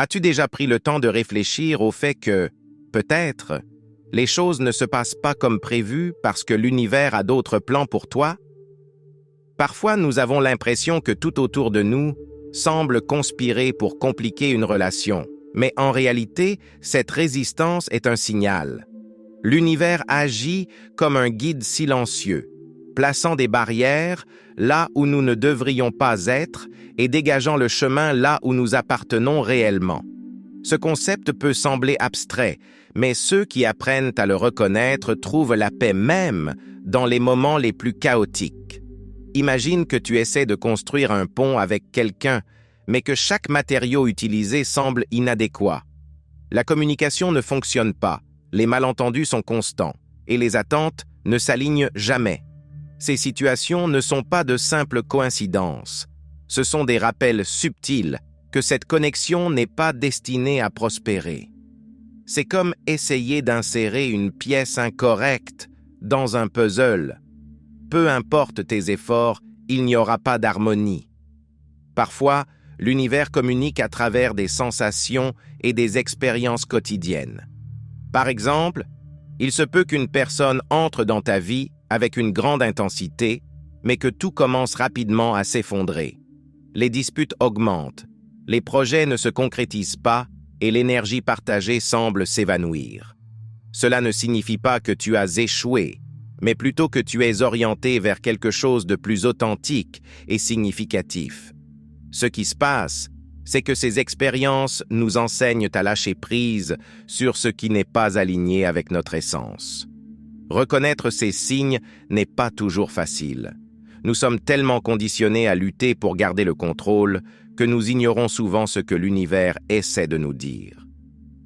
As-tu déjà pris le temps de réfléchir au fait que, peut-être, les choses ne se passent pas comme prévu parce que l'univers a d'autres plans pour toi? Parfois, nous avons l'impression que tout autour de nous semble conspirer pour compliquer une relation, mais en réalité, cette résistance est un signal. L'univers agit comme un guide silencieux, plaçant des barrières là où nous ne devrions pas être et dégageant le chemin là où nous appartenons réellement. Ce concept peut sembler abstrait, mais ceux qui apprennent à le reconnaître trouvent la paix même dans les moments les plus chaotiques. Imagine que tu essaies de construire un pont avec quelqu'un, mais que chaque matériau utilisé semble inadéquat. La communication ne fonctionne pas, les malentendus sont constants, et les attentes ne s'alignent jamais. Ces situations ne sont pas de simples coïncidences. Ce sont des rappels subtils que cette connexion n'est pas destinée à prospérer. C'est comme essayer d'insérer une pièce incorrecte dans un puzzle. Peu importe tes efforts, il n'y aura pas d'harmonie. Parfois, l'univers communique à travers des sensations et des expériences quotidiennes. Par exemple, il se peut qu'une personne entre dans ta vie avec une grande intensité, mais que tout commence rapidement à s'effondrer. Les disputes augmentent, les projets ne se concrétisent pas et l'énergie partagée semble s'évanouir. Cela ne signifie pas que tu as échoué, mais plutôt que tu es orienté vers quelque chose de plus authentique et significatif. Ce qui se passe, c'est que ces expériences nous enseignent à lâcher prise sur ce qui n'est pas aligné avec notre essence. Reconnaître ces signes n'est pas toujours facile. Nous sommes tellement conditionnés à lutter pour garder le contrôle que nous ignorons souvent ce que l'univers essaie de nous dire.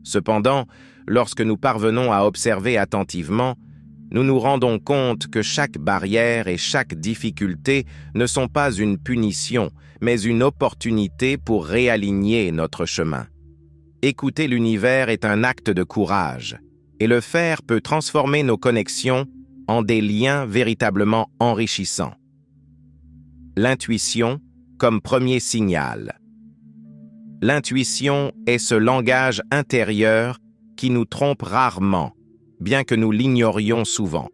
Cependant, lorsque nous parvenons à observer attentivement, nous nous rendons compte que chaque barrière et chaque difficulté ne sont pas une punition, mais une opportunité pour réaligner notre chemin. Écouter l'univers est un acte de courage, et le faire peut transformer nos connexions en des liens véritablement enrichissants. L'intuition comme premier signal. L'intuition est ce langage intérieur qui nous trompe rarement, bien que nous l'ignorions souvent.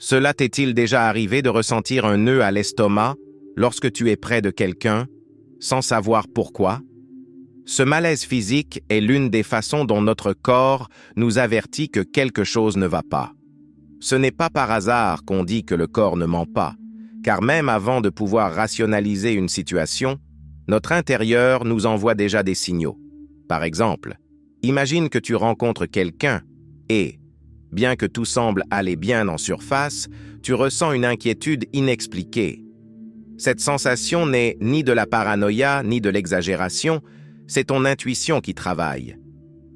Cela t'est-il déjà arrivé de ressentir un nœud à l'estomac lorsque tu es près de quelqu'un, sans savoir pourquoi? Ce malaise physique est l'une des façons dont notre corps nous avertit que quelque chose ne va pas. Ce n'est pas par hasard qu'on dit que le corps ne ment pas, car même avant de pouvoir rationaliser une situation, notre intérieur nous envoie déjà des signaux. Par exemple, imagine que tu rencontres quelqu'un et, bien que tout semble aller bien en surface, tu ressens une inquiétude inexpliquée. Cette sensation n'est ni de la paranoïa ni de l'exagération, c'est ton intuition qui travaille.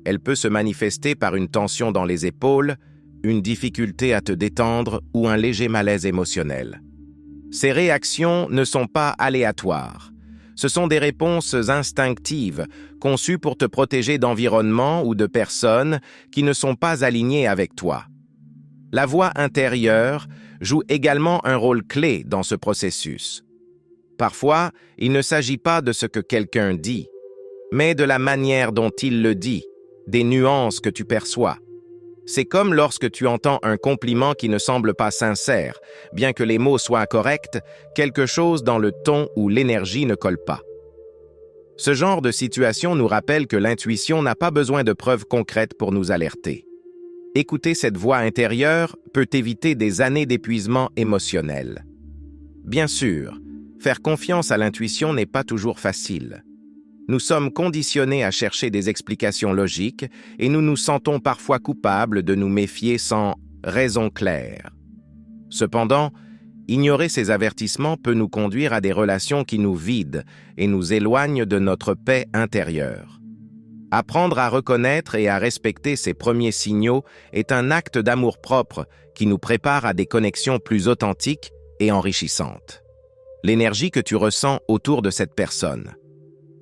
Elle peut se manifester par une tension dans les épaules, une difficulté à te détendre ou un léger malaise émotionnel. Ces réactions ne sont pas aléatoires. Ce sont des réponses instinctives, conçues pour te protéger d'environnements ou de personnes qui ne sont pas alignées avec toi. La voix intérieure joue également un rôle clé dans ce processus. Parfois, il ne s'agit pas de ce que quelqu'un dit, mais de la manière dont il le dit, des nuances que tu perçois. C'est comme lorsque tu entends un compliment qui ne semble pas sincère, bien que les mots soient corrects, quelque chose dans le ton ou l'énergie ne colle pas. Ce genre de situation nous rappelle que l'intuition n'a pas besoin de preuves concrètes pour nous alerter. Écouter cette voix intérieure peut éviter des années d'épuisement émotionnel. Bien sûr, faire confiance à l'intuition n'est pas toujours facile. Nous sommes conditionnés à chercher des explications logiques et nous nous sentons parfois coupables de nous méfier sans raison claire. Cependant, ignorer ces avertissements peut nous conduire à des relations qui nous vident et nous éloignent de notre paix intérieure. Apprendre à reconnaître et à respecter ces premiers signaux est un acte d'amour-propre qui nous prépare à des connexions plus authentiques et enrichissantes. L'énergie que tu ressens autour de cette personne.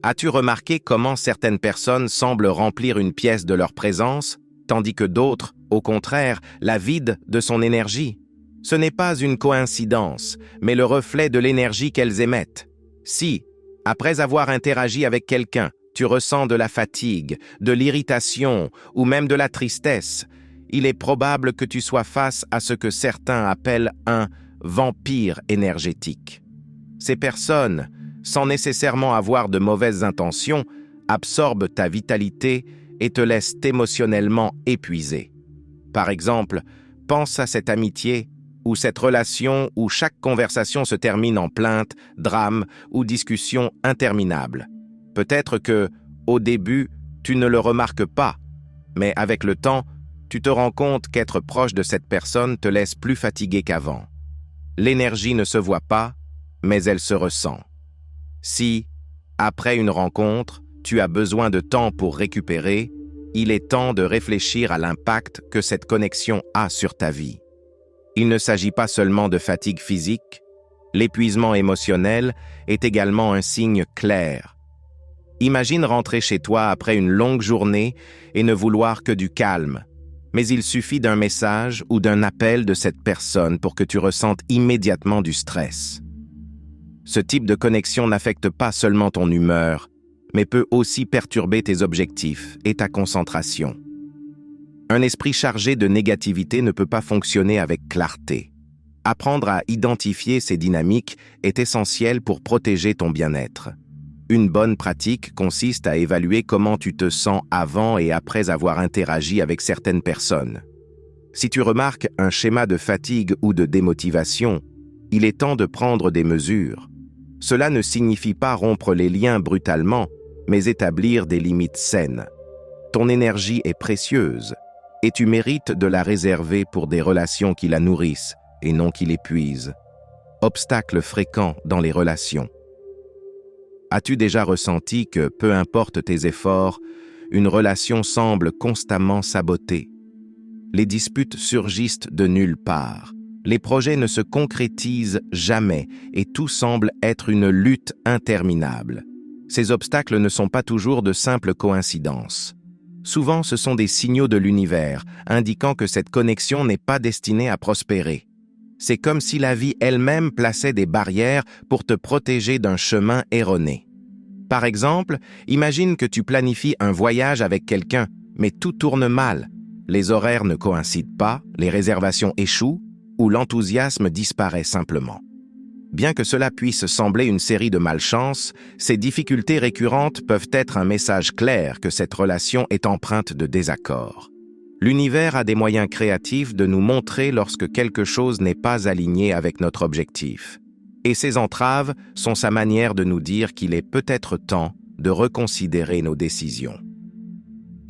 As-tu remarqué comment certaines personnes semblent remplir une pièce de leur présence, tandis que d'autres, au contraire, la vident de son énergie? Ce n'est pas une coïncidence, mais le reflet de l'énergie qu'elles émettent. Si, après avoir interagi avec quelqu'un, tu ressens de la fatigue, de l'irritation ou même de la tristesse, il est probable que tu sois face à ce que certains appellent un vampire énergétique. Ces personnes, sans nécessairement avoir de mauvaises intentions, absorbent ta vitalité et te laissent émotionnellement épuisé. Par exemple, pense à cette amitié ou cette relation où chaque conversation se termine en plainte, drame ou discussion interminable. Peut-être que, au début, tu ne le remarques pas, mais avec le temps, tu te rends compte qu'être proche de cette personne te laisse plus fatigué qu'avant. L'énergie ne se voit pas, mais elle se ressent. Si, après une rencontre, tu as besoin de temps pour récupérer, il est temps de réfléchir à l'impact que cette connexion a sur ta vie. Il ne s'agit pas seulement de fatigue physique, l'épuisement émotionnel est également un signe clair. Imagine rentrer chez toi après une longue journée et ne vouloir que du calme, mais il suffit d'un message ou d'un appel de cette personne pour que tu ressentes immédiatement du stress. Ce type de connexion n'affecte pas seulement ton humeur, mais peut aussi perturber tes objectifs et ta concentration. Un esprit chargé de négativité ne peut pas fonctionner avec clarté. Apprendre à identifier ces dynamiques est essentiel pour protéger ton bien-être. Une bonne pratique consiste à évaluer comment tu te sens avant et après avoir interagi avec certaines personnes. Si tu remarques un schéma de fatigue ou de démotivation, il est temps de prendre des mesures. Cela ne signifie pas rompre les liens brutalement, mais établir des limites saines. Ton énergie est précieuse et tu mérites de la réserver pour des relations qui la nourrissent et non qui l'épuisent. Obstacle fréquent dans les relations. As-tu déjà ressenti que, peu importe tes efforts, une relation semble constamment sabotée? Les disputes surgissent de nulle part. Les projets ne se concrétisent jamais et tout semble être une lutte interminable. Ces obstacles ne sont pas toujours de simples coïncidences. Souvent, ce sont des signaux de l'univers, indiquant que cette connexion n'est pas destinée à prospérer. C'est comme si la vie elle-même plaçait des barrières pour te protéger d'un chemin erroné. Par exemple, imagine que tu planifies un voyage avec quelqu'un, mais tout tourne mal. Les horaires ne coïncident pas, les réservations échouent, ou l'enthousiasme disparaît simplement. Bien que cela puisse sembler une série de malchances, ces difficultés récurrentes peuvent être un message clair que cette relation est empreinte de désaccord. L'univers a des moyens créatifs de nous montrer lorsque quelque chose n'est pas aligné avec notre objectif. Et ces entraves sont sa manière de nous dire qu'il est peut-être temps de reconsidérer nos décisions.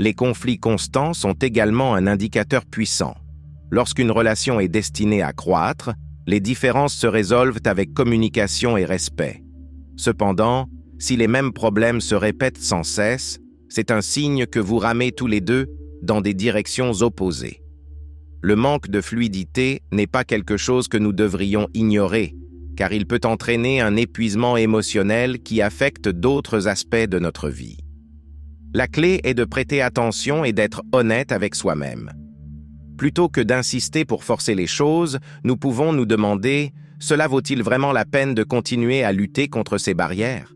Les conflits constants sont également un indicateur puissant. Lorsqu'une relation est destinée à croître, les différences se résolvent avec communication et respect. Cependant, si les mêmes problèmes se répètent sans cesse, c'est un signe que vous ramez tous les deux dans des directions opposées. Le manque de fluidité n'est pas quelque chose que nous devrions ignorer, car il peut entraîner un épuisement émotionnel qui affecte d'autres aspects de notre vie. La clé est de prêter attention et d'être honnête avec soi-même. Plutôt que d'insister pour forcer les choses, nous pouvons nous demander « Cela vaut-il vraiment la peine de continuer à lutter contre ces barrières ?»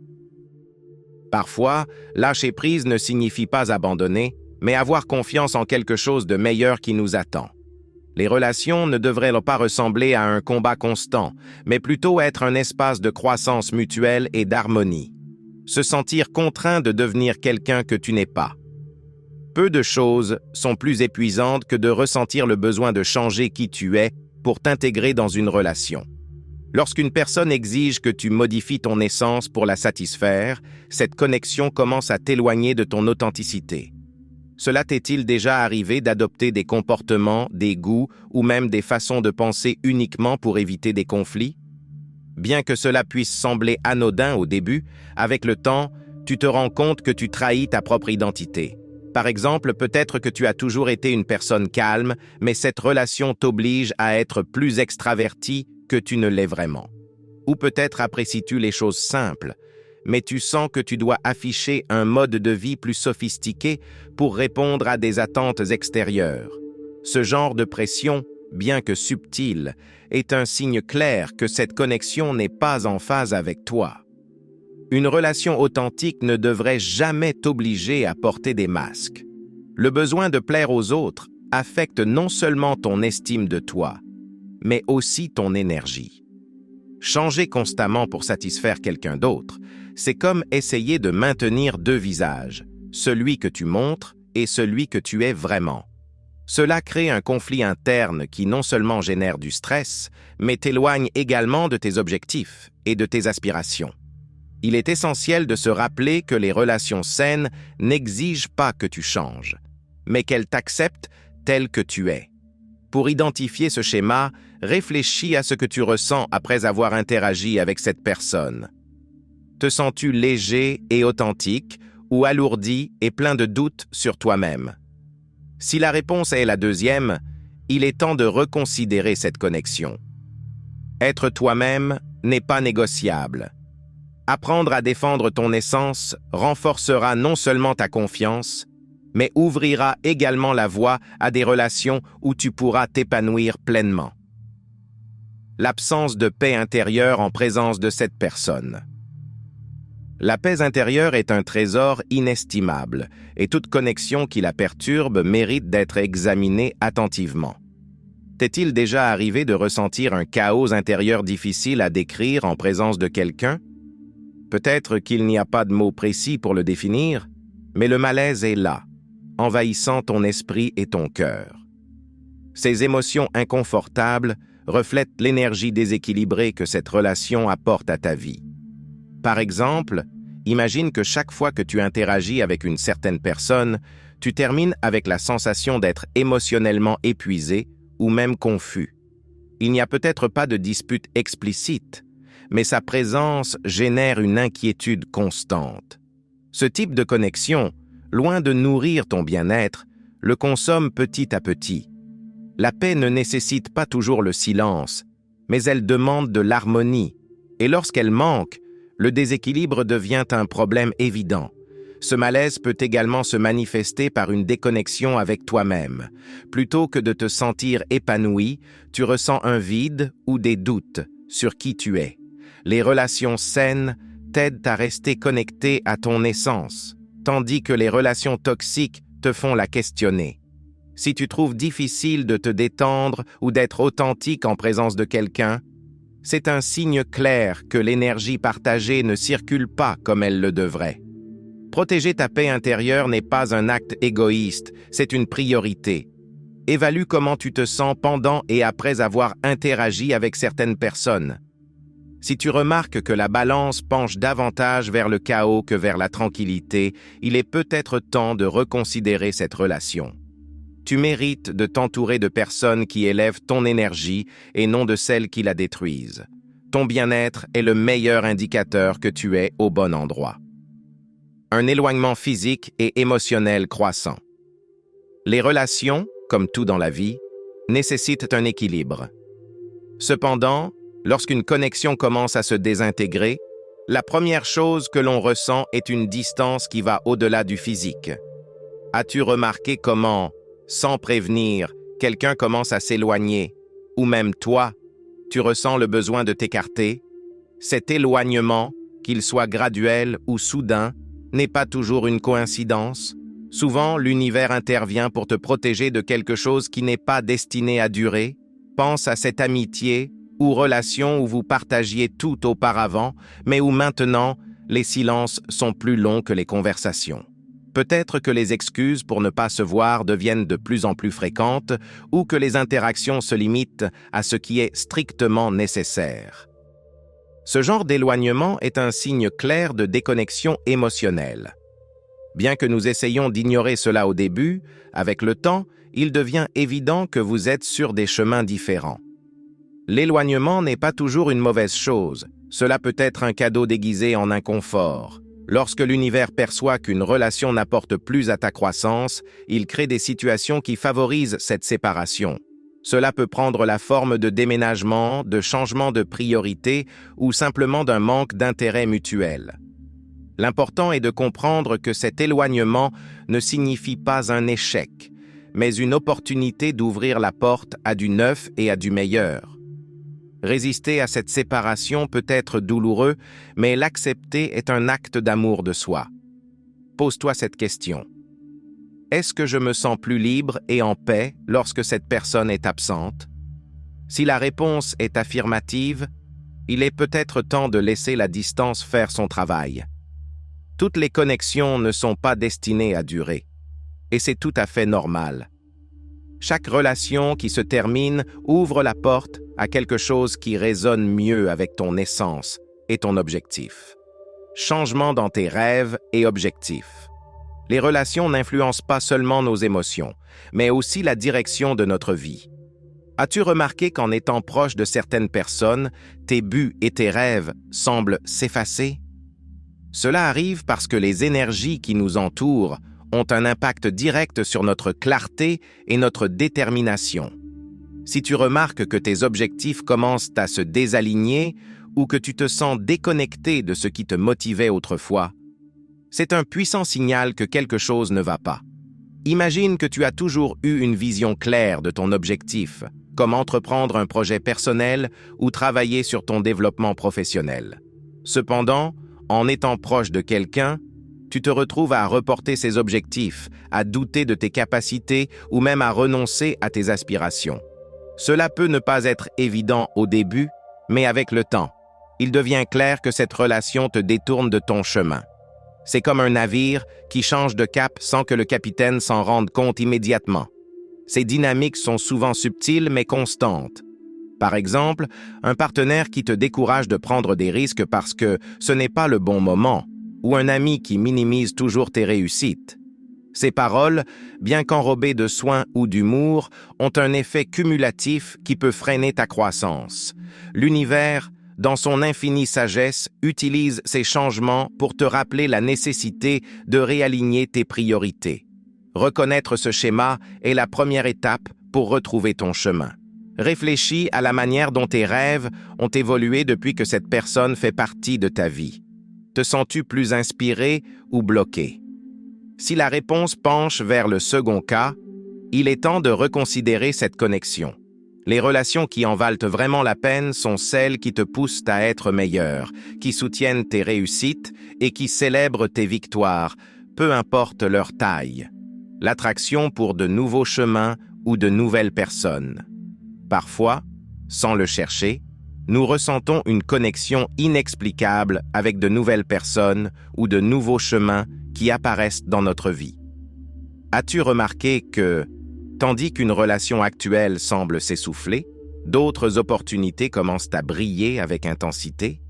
Parfois, lâcher prise ne signifie pas abandonner, mais avoir confiance en quelque chose de meilleur qui nous attend. Les relations ne devraient pas ressembler à un combat constant, mais plutôt être un espace de croissance mutuelle et d'harmonie. Se sentir contraint de devenir quelqu'un que tu n'es pas. Peu de choses sont plus épuisantes que de ressentir le besoin de changer qui tu es pour t'intégrer dans une relation. Lorsqu'une personne exige que tu modifies ton essence pour la satisfaire, cette connexion commence à t'éloigner de ton authenticité. Cela t'est-il déjà arrivé d'adopter des comportements, des goûts ou même des façons de penser uniquement pour éviter des conflits? Bien que cela puisse sembler anodin au début, avec le temps, tu te rends compte que tu trahis ta propre identité. Par exemple, peut-être que tu as toujours été une personne calme, mais cette relation t'oblige à être plus extraverti que tu ne l'es vraiment. Ou peut-être apprécies-tu les choses simples, mais tu sens que tu dois afficher un mode de vie plus sophistiqué pour répondre à des attentes extérieures. Ce genre de pression, bien que subtil, est un signe clair que cette connexion n'est pas en phase avec toi. Une relation authentique ne devrait jamais t'obliger à porter des masques. Le besoin de plaire aux autres affecte non seulement ton estime de toi, mais aussi ton énergie. Changer constamment pour satisfaire quelqu'un d'autre, c'est comme essayer de maintenir deux visages, celui que tu montres et celui que tu es vraiment. Cela crée un conflit interne qui non seulement génère du stress, mais t'éloigne également de tes objectifs et de tes aspirations. Il est essentiel de se rappeler que les relations saines n'exigent pas que tu changes, mais qu'elles t'acceptent tel que tu es. Pour identifier ce schéma, réfléchis à ce que tu ressens après avoir interagi avec cette personne. Te sens-tu léger et authentique ou alourdi et plein de doutes sur toi-même? Si la réponse est la deuxième, il est temps de reconsidérer cette connexion. Être toi-même n'est pas négociable. Apprendre à défendre ton essence renforcera non seulement ta confiance, mais ouvrira également la voie à des relations où tu pourras t'épanouir pleinement. L'absence de paix intérieure en présence de cette personne. La paix intérieure est un trésor inestimable, et toute connexion qui la perturbe mérite d'être examinée attentivement. T'est-il déjà arrivé de ressentir un chaos intérieur difficile à décrire en présence de quelqu'un? Peut-être qu'il n'y a pas de mots précis pour le définir, mais le malaise est là, envahissant ton esprit et ton cœur. Ces émotions inconfortables reflètent l'énergie déséquilibrée que cette relation apporte à ta vie. Par exemple, imagine que chaque fois que tu interagis avec une certaine personne, tu termines avec la sensation d'être émotionnellement épuisé ou même confus. Il n'y a peut-être pas de dispute explicite, mais sa présence génère une inquiétude constante. Ce type de connexion, loin de nourrir ton bien-être, le consomme petit à petit. La paix ne nécessite pas toujours le silence, mais elle demande de l'harmonie, et lorsqu'elle manque, le déséquilibre devient un problème évident. Ce malaise peut également se manifester par une déconnexion avec toi-même. Plutôt que de te sentir épanoui, tu ressens un vide ou des doutes sur qui tu es. Les relations saines t'aident à rester connecté à ton essence, tandis que les relations toxiques te font la questionner. Si tu trouves difficile de te détendre ou d'être authentique en présence de quelqu'un, c'est un signe clair que l'énergie partagée ne circule pas comme elle le devrait. Protéger ta paix intérieure n'est pas un acte égoïste, c'est une priorité. Évalue comment tu te sens pendant et après avoir interagi avec certaines personnes. Si tu remarques que la balance penche davantage vers le chaos que vers la tranquillité, il est peut-être temps de reconsidérer cette relation. Tu mérites de t'entourer de personnes qui élèvent ton énergie et non de celles qui la détruisent. Ton bien-être est le meilleur indicateur que tu es au bon endroit. Un éloignement physique et émotionnel croissant. Les relations, comme tout dans la vie, nécessitent un équilibre. Cependant, lorsqu'une connexion commence à se désintégrer, la première chose que l'on ressent est une distance qui va au-delà du physique. As-tu remarqué comment, sans prévenir, quelqu'un commence à s'éloigner, ou même toi, tu ressens le besoin de t'écarter? Cet éloignement, qu'il soit graduel ou soudain, n'est pas toujours une coïncidence. Souvent, l'univers intervient pour te protéger de quelque chose qui n'est pas destiné à durer. Pense à cette amitié ou relation où vous partagiez tout auparavant, mais où maintenant, les silences sont plus longs que les conversations. Peut-être que les excuses pour ne pas se voir deviennent de plus en plus fréquentes ou que les interactions se limitent à ce qui est strictement nécessaire. Ce genre d'éloignement est un signe clair de déconnexion émotionnelle. Bien que nous essayions d'ignorer cela au début, avec le temps, il devient évident que vous êtes sur des chemins différents. L'éloignement n'est pas toujours une mauvaise chose. Cela peut être un cadeau déguisé en inconfort. Lorsque l'univers perçoit qu'une relation n'apporte plus à ta croissance, il crée des situations qui favorisent cette séparation. Cela peut prendre la forme de déménagement, de changement de priorité ou simplement d'un manque d'intérêt mutuel. L'important est de comprendre que cet éloignement ne signifie pas un échec, mais une opportunité d'ouvrir la porte à du neuf et à du meilleur. Résister à cette séparation peut être douloureux, mais l'accepter est un acte d'amour de soi. Pose-toi cette question. Est-ce que je me sens plus libre et en paix lorsque cette personne est absente? Si la réponse est affirmative, il est peut-être temps de laisser la distance faire son travail. Toutes les connexions ne sont pas destinées à durer, et c'est tout à fait normal. Chaque relation qui se termine ouvre la porte à quelque chose qui résonne mieux avec ton essence et ton objectif. Changement dans tes rêves et objectifs. Les relations n'influencent pas seulement nos émotions, mais aussi la direction de notre vie. As-tu remarqué qu'en étant proche de certaines personnes, tes buts et tes rêves semblent s'effacer? Cela arrive parce que les énergies qui nous entourent ont un impact direct sur notre clarté et notre détermination. Si tu remarques que tes objectifs commencent à se désaligner ou que tu te sens déconnecté de ce qui te motivait autrefois, c'est un puissant signal que quelque chose ne va pas. Imagine que tu as toujours eu une vision claire de ton objectif, comme entreprendre un projet personnel ou travailler sur ton développement professionnel. Cependant, en étant proche de quelqu'un, tu te retrouves à reporter ces objectifs, à douter de tes capacités ou même à renoncer à tes aspirations. Cela peut ne pas être évident au début, mais avec le temps, il devient clair que cette relation te détourne de ton chemin. C'est comme un navire qui change de cap sans que le capitaine s'en rende compte immédiatement. Ces dynamiques sont souvent subtiles mais constantes. Par exemple, un partenaire qui te décourage de prendre des risques parce que ce n'est pas le bon moment, ou un ami qui minimise toujours tes réussites. Ces paroles, bien qu'enrobées de soin ou d'humour, ont un effet cumulatif qui peut freiner ta croissance. L'univers, dans son infinie sagesse, utilise ces changements pour te rappeler la nécessité de réaligner tes priorités. Reconnaître ce schéma est la première étape pour retrouver ton chemin. Réfléchis à la manière dont tes rêves ont évolué depuis que cette personne fait partie de ta vie. Te sens-tu plus inspiré ou bloqué? Si la réponse penche vers le second cas, il est temps de reconsidérer cette connexion. Les relations qui en valent vraiment la peine sont celles qui te poussent à être meilleur, qui soutiennent tes réussites et qui célèbrent tes victoires, peu importe leur taille. L'attraction pour de nouveaux chemins ou de nouvelles personnes. Parfois, sans le chercher, nous ressentons une connexion inexplicable avec de nouvelles personnes ou de nouveaux chemins qui apparaissent dans notre vie. As-tu remarqué que, tandis qu'une relation actuelle semble s'essouffler, d'autres opportunités commencent à briller avec intensité?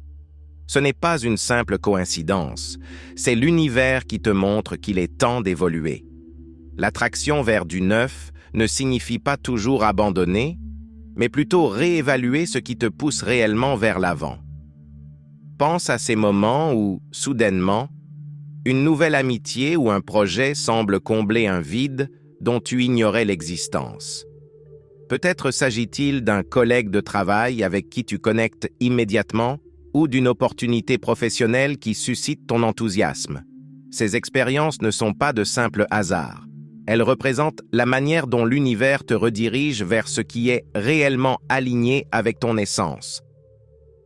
Ce n'est pas une simple coïncidence, c'est l'univers qui te montre qu'il est temps d'évoluer. L'attraction vers du neuf ne signifie pas toujours abandonner, mais plutôt réévaluer ce qui te pousse réellement vers l'avant. Pense à ces moments où, soudainement, une nouvelle amitié ou un projet semble combler un vide dont tu ignorais l'existence. Peut-être s'agit-il d'un collègue de travail avec qui tu connectes immédiatement ou d'une opportunité professionnelle qui suscite ton enthousiasme. Ces expériences ne sont pas de simples hasards. Elles représentent la manière dont l'univers te redirige vers ce qui est réellement aligné avec ton essence.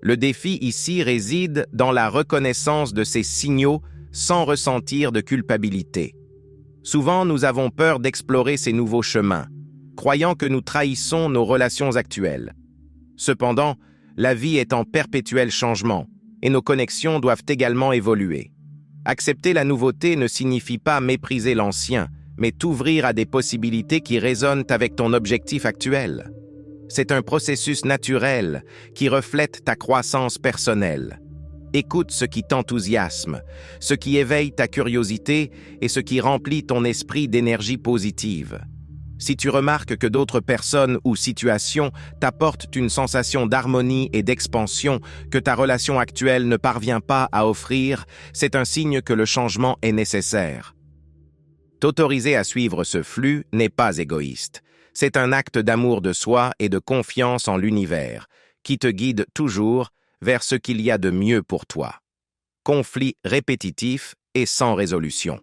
Le défi ici réside dans la reconnaissance de ces signaux sans ressentir de culpabilité. Souvent, nous avons peur d'explorer ces nouveaux chemins, croyant que nous trahissons nos relations actuelles. Cependant, la vie est en perpétuel changement et nos connexions doivent également évoluer. Accepter la nouveauté ne signifie pas mépriser l'ancien, mais t'ouvrir à des possibilités qui résonnent avec ton objectif actuel. C'est un processus naturel qui reflète ta croissance personnelle. Écoute ce qui t'enthousiasme, ce qui éveille ta curiosité et ce qui remplit ton esprit d'énergie positive. Si tu remarques que d'autres personnes ou situations t'apportent une sensation d'harmonie et d'expansion que ta relation actuelle ne parvient pas à offrir, c'est un signe que le changement est nécessaire. T'autoriser à suivre ce flux n'est pas égoïste. C'est un acte d'amour de soi et de confiance en l'univers, qui te guide toujours vers ce qu'il y a de mieux pour toi. Conflit répétitif et sans résolution.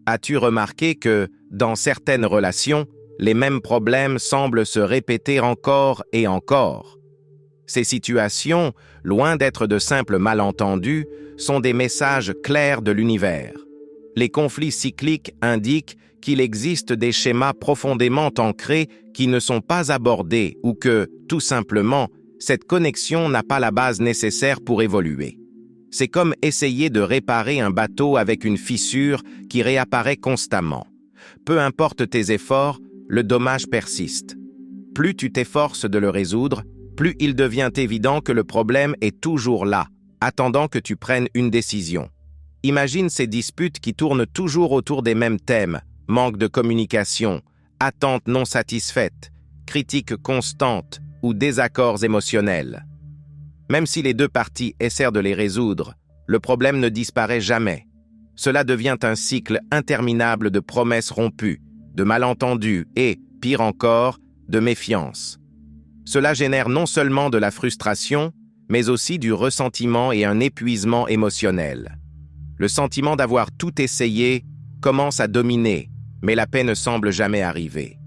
As-tu remarqué que, dans certaines relations, les mêmes problèmes semblent se répéter encore et encore? Ces situations, loin d'être de simples malentendus, sont des messages clairs de l'univers. Les conflits cycliques indiquent qu'il existe des schémas profondément ancrés qui ne sont pas abordés ou que, tout simplement, cette connexion n'a pas la base nécessaire pour évoluer. C'est comme essayer de réparer un bateau avec une fissure qui réapparaît constamment. Peu importe tes efforts, le dommage persiste. Plus tu t'efforces de le résoudre, plus il devient évident que le problème est toujours là, attendant que tu prennes une décision. Imagine ces disputes qui tournent toujours autour des mêmes thèmes: manque de communication, attentes non satisfaites, critiques constantes ou désaccords émotionnels. Même si les deux parties essaient de les résoudre, le problème ne disparaît jamais. Cela devient un cycle interminable de promesses rompues, de malentendus et, pire encore, de méfiance. Cela génère non seulement de la frustration, mais aussi du ressentiment et un épuisement émotionnel. Le sentiment d'avoir tout essayé commence à dominer, mais la paix ne semble jamais arriver.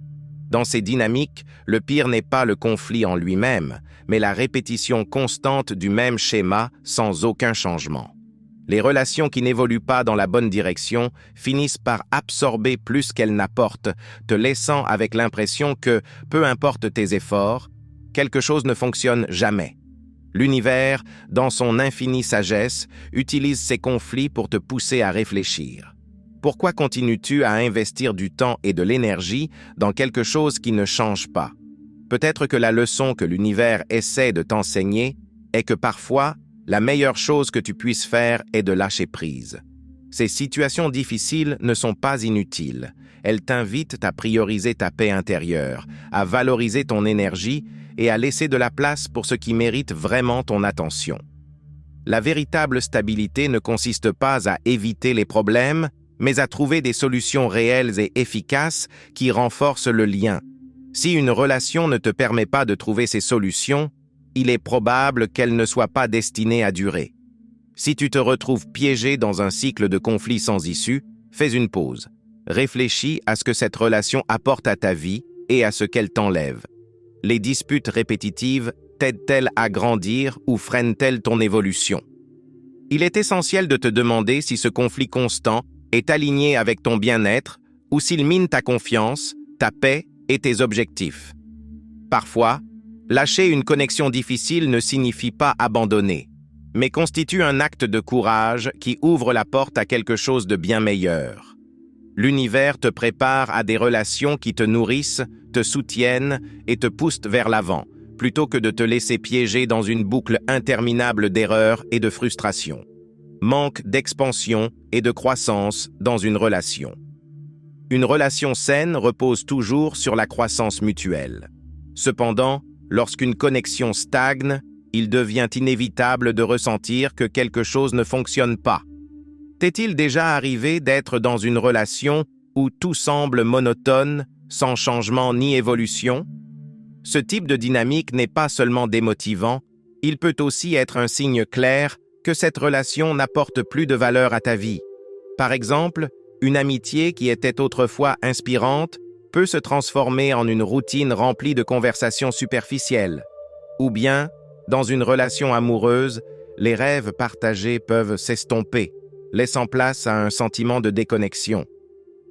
Dans ces dynamiques, le pire n'est pas le conflit en lui-même, mais la répétition constante du même schéma sans aucun changement. Les relations qui n'évoluent pas dans la bonne direction finissent par absorber plus qu'elles n'apportent, te laissant avec l'impression que, peu importe tes efforts, quelque chose ne fonctionne jamais. L'univers, dans son infinie sagesse, utilise ces conflits pour te pousser à réfléchir. Pourquoi continues-tu à investir du temps et de l'énergie dans quelque chose qui ne change pas? Peut-être que la leçon que l'univers essaie de t'enseigner est que parfois, la meilleure chose que tu puisses faire est de lâcher prise. Ces situations difficiles ne sont pas inutiles. Elles t'invitent à prioriser ta paix intérieure, à valoriser ton énergie et à laisser de la place pour ce qui mérite vraiment ton attention. La véritable stabilité ne consiste pas à éviter les problèmes, mais à trouver des solutions réelles et efficaces qui renforcent le lien. Si une relation ne te permet pas de trouver ces solutions, il est probable qu'elle ne soit pas destinée à durer. Si tu te retrouves piégé dans un cycle de conflits sans issue, fais une pause. Réfléchis à ce que cette relation apporte à ta vie et à ce qu'elle t'enlève. Les disputes répétitives t'aident-elles à grandir ou freinent-elles ton évolution? Il est essentiel de te demander si ce conflit constant est aligné avec ton bien-être ou s'il mine ta confiance, ta paix et tes objectifs. Parfois, lâcher une connexion difficile ne signifie pas abandonner, mais constitue un acte de courage qui ouvre la porte à quelque chose de bien meilleur. L'univers te prépare à des relations qui te nourrissent, te soutiennent et te poussent vers l'avant, plutôt que de te laisser piéger dans une boucle interminable d'erreurs et de frustrations. Manque d'expansion et de croissance dans une relation. Une relation saine repose toujours sur la croissance mutuelle. Cependant, lorsqu'une connexion stagne, il devient inévitable de ressentir que quelque chose ne fonctionne pas. T'est-il déjà arrivé d'être dans une relation où tout semble monotone, sans changement ni évolution? Ce type de dynamique n'est pas seulement démotivant, il peut aussi être un signe clair que cette relation n'apporte plus de valeur à ta vie. Par exemple, une amitié qui était autrefois inspirante peut se transformer en une routine remplie de conversations superficielles. Ou bien, dans une relation amoureuse, les rêves partagés peuvent s'estomper, laissant place à un sentiment de déconnexion.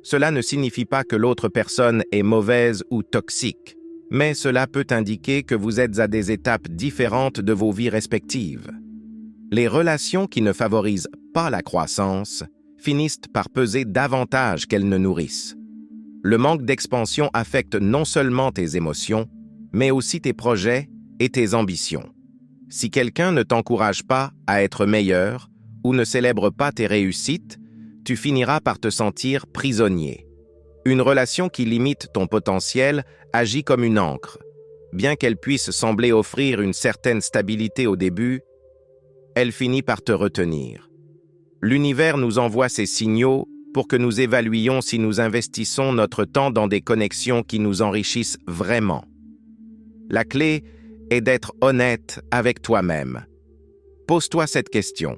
Cela ne signifie pas que l'autre personne est mauvaise ou toxique, mais cela peut indiquer que vous êtes à des étapes différentes de vos vies respectives. Les relations qui ne favorisent pas la croissance finissent par peser davantage qu'elles ne nourrissent. Le manque d'expansion affecte non seulement tes émotions, mais aussi tes projets et tes ambitions. Si quelqu'un ne t'encourage pas à être meilleur ou ne célèbre pas tes réussites, tu finiras par te sentir prisonnier. Une relation qui limite ton potentiel agit comme une ancre. Bien qu'elle puisse sembler offrir une certaine stabilité au début, elle finit par te retenir. L'univers nous envoie ces signaux pour que nous évaluions si nous investissons notre temps dans des connexions qui nous enrichissent vraiment. La clé est d'être honnête avec toi-même. Pose-toi cette question.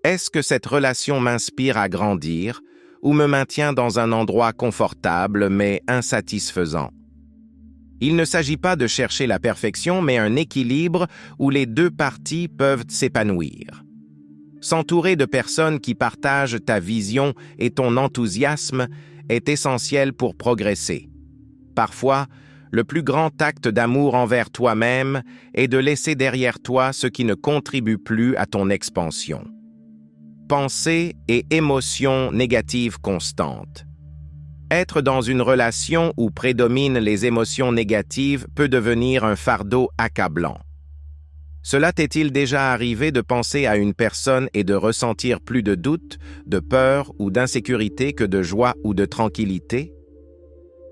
Est-ce que cette relation m'inspire à grandir ou me maintient dans un endroit confortable mais insatisfaisant? Il ne s'agit pas de chercher la perfection, mais un équilibre où les deux parties peuvent s'épanouir. S'entourer de personnes qui partagent ta vision et ton enthousiasme est essentiel pour progresser. Parfois, le plus grand acte d'amour envers toi-même est de laisser derrière toi ce qui ne contribue plus à ton expansion. Pensées et émotions négatives constantes. Être dans une relation où prédominent les émotions négatives peut devenir un fardeau accablant. Cela t'est-il déjà arrivé de penser à une personne et de ressentir plus de doute, de peur ou d'insécurité que de joie ou de tranquillité?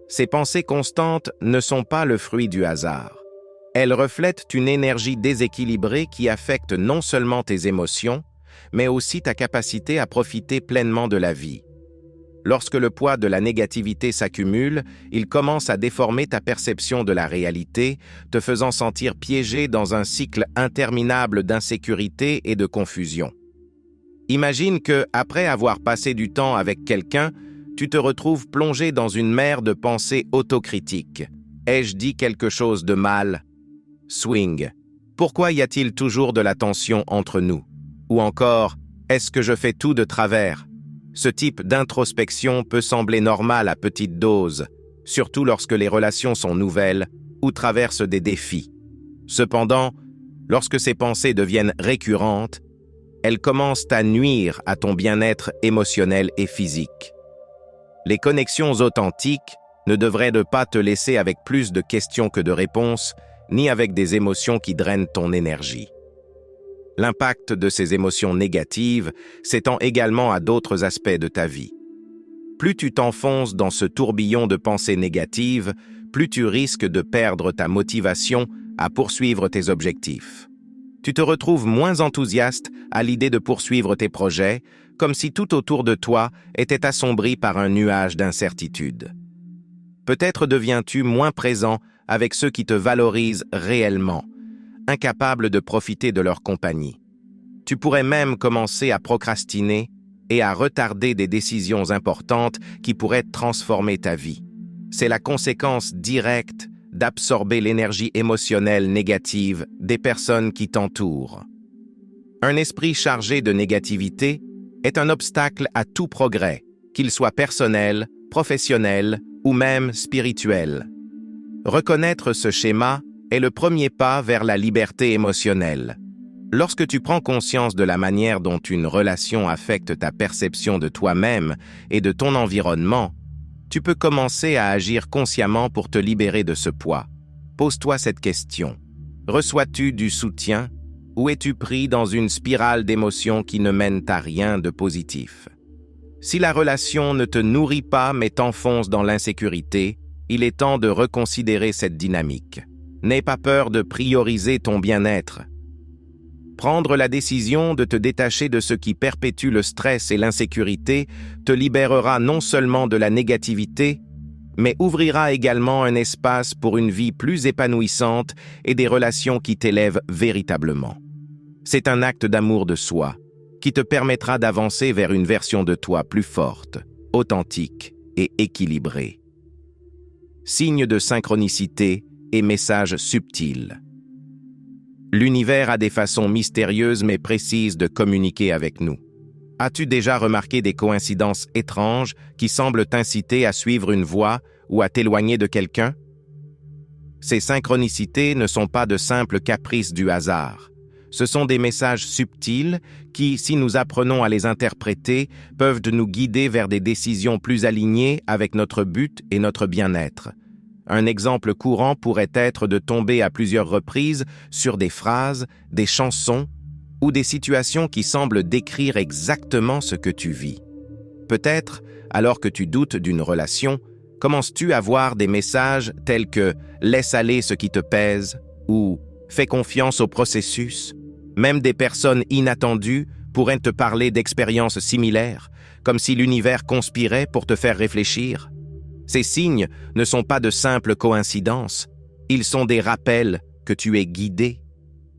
Ces pensées constantes ne sont pas le fruit du hasard. Elles reflètent une énergie déséquilibrée qui affecte non seulement tes émotions, mais aussi ta capacité à profiter pleinement de la vie. Lorsque le poids de la négativité s'accumule, il commence à déformer ta perception de la réalité, te faisant sentir piégé dans un cycle interminable d'insécurité et de confusion. Imagine que, après avoir passé du temps avec quelqu'un, tu te retrouves plongé dans une mer de pensées autocritiques. Ai-je dit quelque chose de mal? Swing. Pourquoi y a-t-il toujours de la tension entre nous? Ou encore, est-ce que je fais tout de travers? Ce type d'introspection peut sembler normal à petite dose, surtout lorsque les relations sont nouvelles ou traversent des défis. Cependant, lorsque ces pensées deviennent récurrentes, elles commencent à nuire à ton bien-être émotionnel et physique. Les connexions authentiques ne devraient pas te laisser avec plus de questions que de réponses, ni avec des émotions qui drainent ton énergie. L'impact de ces émotions négatives s'étend également à d'autres aspects de ta vie. Plus tu t'enfonces dans ce tourbillon de pensées négatives, plus tu risques de perdre ta motivation à poursuivre tes objectifs. Tu te retrouves moins enthousiaste à l'idée de poursuivre tes projets, comme si tout autour de toi était assombri par un nuage d'incertitude. Peut-être deviens-tu moins présent avec ceux qui te valorisent réellement, incapable de profiter de leur compagnie. Tu pourrais même commencer à procrastiner et à retarder des décisions importantes qui pourraient transformer ta vie. C'est la conséquence directe d'absorber l'énergie émotionnelle négative des personnes qui t'entourent. Un esprit chargé de négativité est un obstacle à tout progrès, qu'il soit personnel, professionnel ou même spirituel. Reconnaître ce schéma est le premier pas vers la liberté émotionnelle. Lorsque tu prends conscience de la manière dont une relation affecte ta perception de toi-même et de ton environnement, tu peux commencer à agir consciemment pour te libérer de ce poids. Pose-toi cette question. Reçois-tu du soutien ou es-tu pris dans une spirale d'émotions qui ne mènent à rien de positif? Si la relation ne te nourrit pas mais t'enfonce dans l'insécurité, il est temps de reconsidérer cette dynamique. N'aie pas peur de prioriser ton bien-être. Prendre la décision de te détacher de ce qui perpétue le stress et l'insécurité te libérera non seulement de la négativité, mais ouvrira également un espace pour une vie plus épanouissante et des relations qui t'élèvent véritablement. C'est un acte d'amour de soi qui te permettra d'avancer vers une version de toi plus forte, authentique et équilibrée. Signe de synchronicité et message subtil. L'univers a des façons mystérieuses mais précises de communiquer avec nous. As-tu déjà remarqué des coïncidences étranges qui semblent t'inciter à suivre une voie ou à t'éloigner de quelqu'un? Ces synchronicités ne sont pas de simples caprices du hasard. Ce sont des messages subtils qui, si nous apprenons à les interpréter, peuvent nous guider vers des décisions plus alignées avec notre but et notre bien-être. Un exemple courant pourrait être de tomber à plusieurs reprises sur des phrases, des chansons ou des situations qui semblent décrire exactement ce que tu vis. Peut-être, alors que tu doutes d'une relation, commences-tu à voir des messages tels que « laisse aller ce qui te pèse » ou « fais confiance au processus ». Même des personnes inattendues pourraient te parler d'expériences similaires, comme si l'univers conspirait pour te faire réfléchir. Ces signes ne sont pas de simples coïncidences, ils sont des rappels que tu es guidé.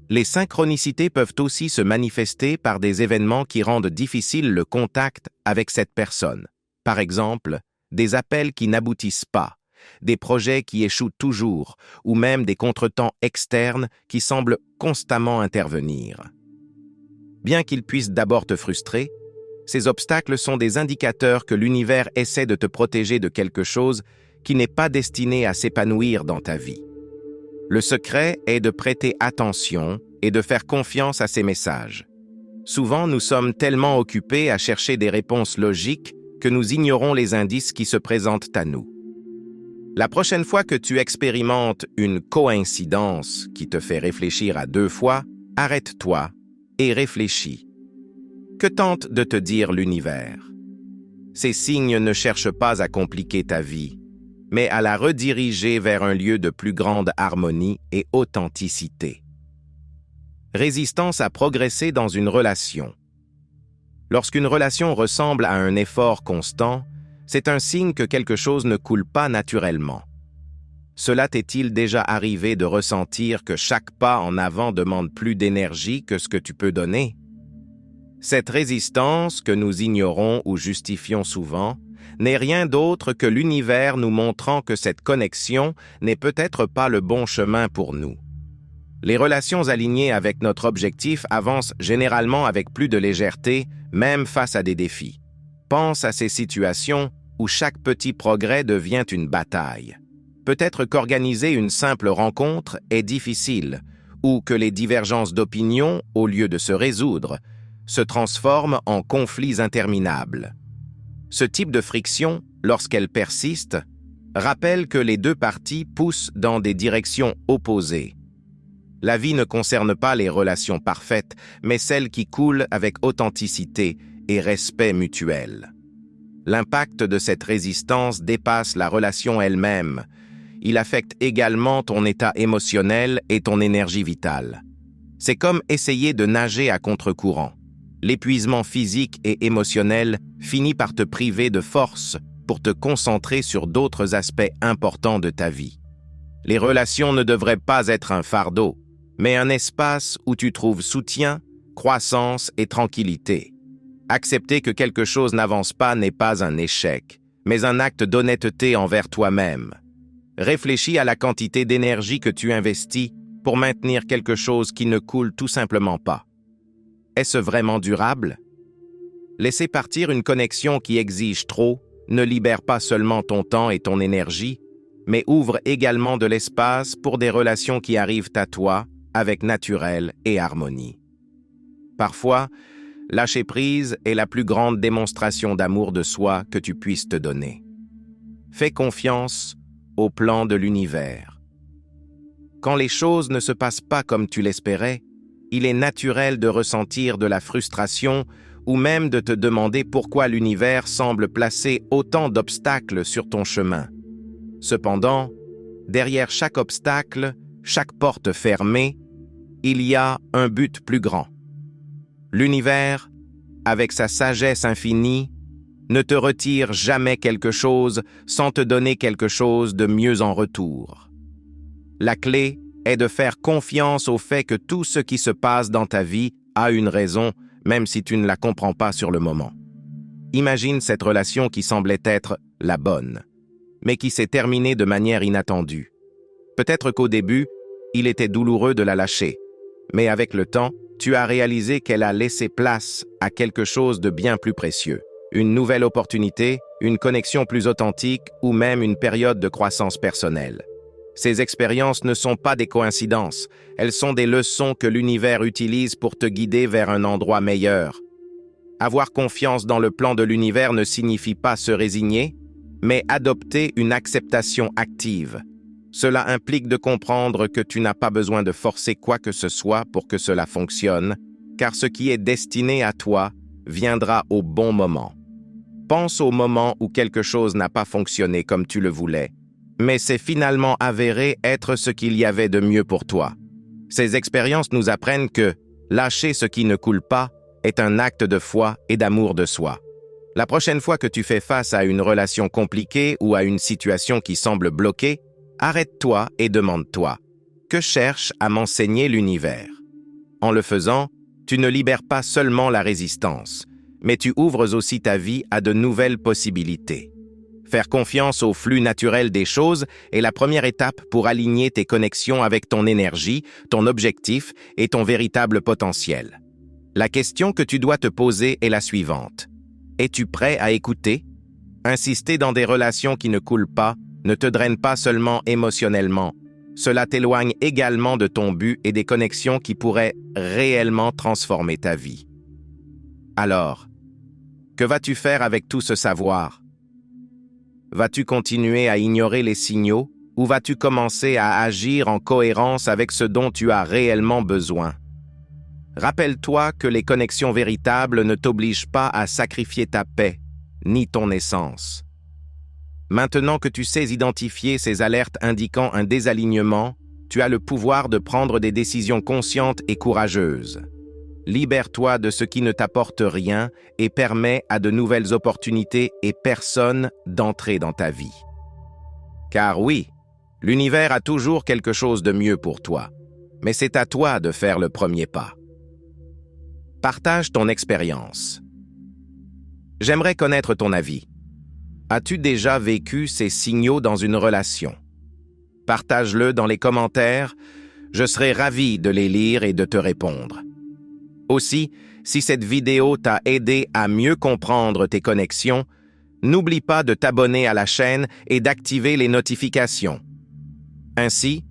Les synchronicités peuvent aussi se manifester par des événements qui rendent difficile le contact avec cette personne. Par exemple, des appels qui n'aboutissent pas, des projets qui échouent toujours, ou même des contretemps externes qui semblent constamment intervenir. Bien qu'ils puissent d'abord te frustrer, ces obstacles sont des indicateurs que l'univers essaie de te protéger de quelque chose qui n'est pas destiné à s'épanouir dans ta vie. Le secret est de prêter attention et de faire confiance à ces messages. Souvent, nous sommes tellement occupés à chercher des réponses logiques que nous ignorons les indices qui se présentent à nous. La prochaine fois que tu expérimentes une coïncidence qui te fait réfléchir à 2 fois, arrête-toi et réfléchis. Que tente de te dire l'univers? Ces signes ne cherchent pas à compliquer ta vie, mais à la rediriger vers un lieu de plus grande harmonie et authenticité. Résistance à progresser dans une relation. Lorsqu'une relation ressemble à un effort constant, c'est un signe que quelque chose ne coule pas naturellement. Cela t'est-il déjà arrivé de ressentir que chaque pas en avant demande plus d'énergie que ce que tu peux donner? Cette résistance, que nous ignorons ou justifions souvent, n'est rien d'autre que l'univers nous montrant que cette connexion n'est peut-être pas le bon chemin pour nous. Les relations alignées avec notre objectif avancent généralement avec plus de légèreté, même face à des défis. Pense à ces situations où chaque petit progrès devient une bataille. Peut-être qu'organiser une simple rencontre est difficile, ou que les divergences d'opinion, au lieu de se résoudre, se transforment en conflits interminables. Ce type de friction, lorsqu'elle persiste, rappelle que les 2 parties poussent dans des directions opposées. La vie ne concerne pas les relations parfaites, mais celles qui coulent avec authenticité et respect mutuel. L'impact de cette résistance dépasse la relation elle-même. Il affecte également ton état émotionnel et ton énergie vitale. C'est comme essayer de nager à contre-courant. L'épuisement physique et émotionnel finit par te priver de force pour te concentrer sur d'autres aspects importants de ta vie. Les relations ne devraient pas être un fardeau, mais un espace où tu trouves soutien, croissance et tranquillité. Accepter que quelque chose n'avance pas n'est pas un échec, mais un acte d'honnêteté envers toi-même. Réfléchis à la quantité d'énergie que tu investis pour maintenir quelque chose qui ne coule tout simplement pas. Est-ce vraiment durable? Laisser partir une connexion qui exige trop ne libère pas seulement ton temps et ton énergie, mais ouvre également de l'espace pour des relations qui arrivent à toi avec naturel et harmonie. Parfois, lâcher prise est la plus grande démonstration d'amour de soi que tu puisses te donner. Fais confiance au plan de l'univers. Quand les choses ne se passent pas comme tu l'espérais, il est naturel de ressentir de la frustration ou même de te demander pourquoi l'univers semble placer autant d'obstacles sur ton chemin. Cependant, derrière chaque obstacle, chaque porte fermée, il y a un but plus grand. L'univers, avec sa sagesse infinie, ne te retire jamais quelque chose sans te donner quelque chose de mieux en retour. La clé est de faire confiance au fait que tout ce qui se passe dans ta vie a une raison, même si tu ne la comprends pas sur le moment. Imagine cette relation qui semblait être la bonne, mais qui s'est terminée de manière inattendue. Peut-être qu'au début, il était douloureux de la lâcher, mais avec le temps, tu as réalisé qu'elle a laissé place à quelque chose de bien plus précieux. Une nouvelle opportunité, une connexion plus authentique ou même une période de croissance personnelle. Ces expériences ne sont pas des coïncidences, elles sont des leçons que l'univers utilise pour te guider vers un endroit meilleur. Avoir confiance dans le plan de l'univers ne signifie pas se résigner, mais adopter une acceptation active. Cela implique de comprendre que tu n'as pas besoin de forcer quoi que ce soit pour que cela fonctionne, car ce qui est destiné à toi viendra au bon moment. Pense au moment où quelque chose n'a pas fonctionné comme tu le voulais, mais c'est finalement avéré être ce qu'il y avait de mieux pour toi. Ces expériences nous apprennent que lâcher ce qui ne coule pas est un acte de foi et d'amour de soi. La prochaine fois que tu fais face à une relation compliquée ou à une situation qui semble bloquée, arrête-toi et demande-toi, que cherche à m'enseigner l'univers? En le faisant, tu ne libères pas seulement la résistance, mais tu ouvres aussi ta vie à de nouvelles possibilités. Faire confiance au flux naturel des choses est la première étape pour aligner tes connexions avec ton énergie, ton objectif et ton véritable potentiel. La question que tu dois te poser est la suivante. Es-tu prêt à écouter? Insister dans des relations qui ne coulent pas ne te draine pas seulement émotionnellement. Cela t'éloigne également de ton but et des connexions qui pourraient réellement transformer ta vie. Alors, que vas-tu faire avec tout ce savoir? Vas-tu continuer à ignorer les signaux ou vas-tu commencer à agir en cohérence avec ce dont tu as réellement besoin? Rappelle-toi que les connexions véritables ne t'obligent pas à sacrifier ta paix, ni ton essence. Maintenant que tu sais identifier ces alertes indiquant un désalignement, tu as le pouvoir de prendre des décisions conscientes et courageuses. Libère-toi de ce qui ne t'apporte rien et permet à de nouvelles opportunités et personnes d'entrer dans ta vie. Car oui, l'univers a toujours quelque chose de mieux pour toi, mais c'est à toi de faire le premier pas. Partage ton expérience. J'aimerais connaître ton avis. As-tu déjà vécu ces signaux dans une relation? Partage-le dans les commentaires, je serai ravi de les lire et de te répondre. Aussi, si cette vidéo t'a aidé à mieux comprendre tes connexions, n'oublie pas de t'abonner à la chaîne et d'activer les notifications. Ainsi,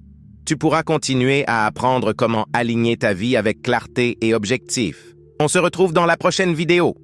tu pourras continuer à apprendre comment aligner ta vie avec clarté et objectif. On se retrouve dans la prochaine vidéo.